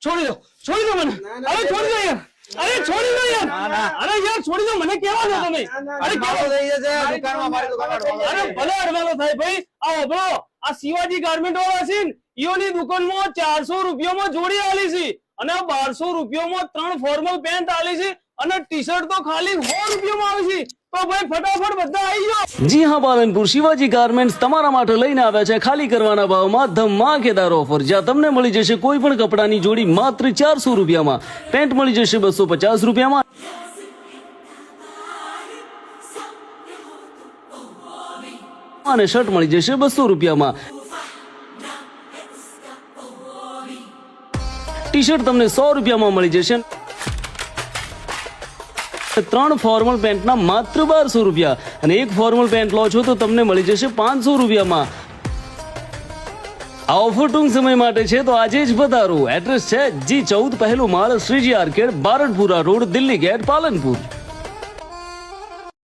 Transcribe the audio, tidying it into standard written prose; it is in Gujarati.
છોડી દો મને, અરે છોડી દો યાર, અરે છોડી દો યાર, અરે યાર છોડી દો, મને કેવા છો તમે? અરે કેવો થઈ જશે દુકાનમાં, મારી દુકાનમાં? અરે ભલે અડવાનો થાય ભાઈ, આ ઓબળો આ શિવાજી ગાર્મેન્ટ વાળા છે ને, ઈઓની દુકાનમાં 400 રૂપિયામાં જોડી આલી છે અને 1200 રૂપિયામાં 3 ફોર્મલ પેન્ટ આલી છે અને ટી શર્ટ તો ખાલી 100 રૂપિયામાં આવે છે. તો ભાઈ ફટાફટ બધા આવી જાઓ. જી હા, પાલનપુર શિવાજી ગાર્મેન્ટ્સ તમારા માટે લઈને આવ્યા છે ખાલી કરવાના ભાવમાં ધમાકેદાર ઓફર, જ્યાં તમને મળી જશે કોઈ પણ કપડાની જોડી માત્ર 400 રૂપિયામાં, પેન્ટ મળી જશે 250 રૂપિયામાં અને શર્ટ મળી જશે 200 રૂપિયામાં. ટી શર્ટ તમને 100 રૂપિયામાં મળી જશે. 3 ફોર્મલ પેન્ટના માત્ર 1200 રૂપિયા અને એક ફોર્મલ પેન્ટ લો છો તો તમને મળી જશે 500 રૂપિયામાં. આ ઓફર ટૂંક સમય માટે છે તો આજે જ પધારો. એડ્રેસ છે G14 પહેલો માળ, Shreeji arcade, Baradpura road, Delhi gate, Palanpur.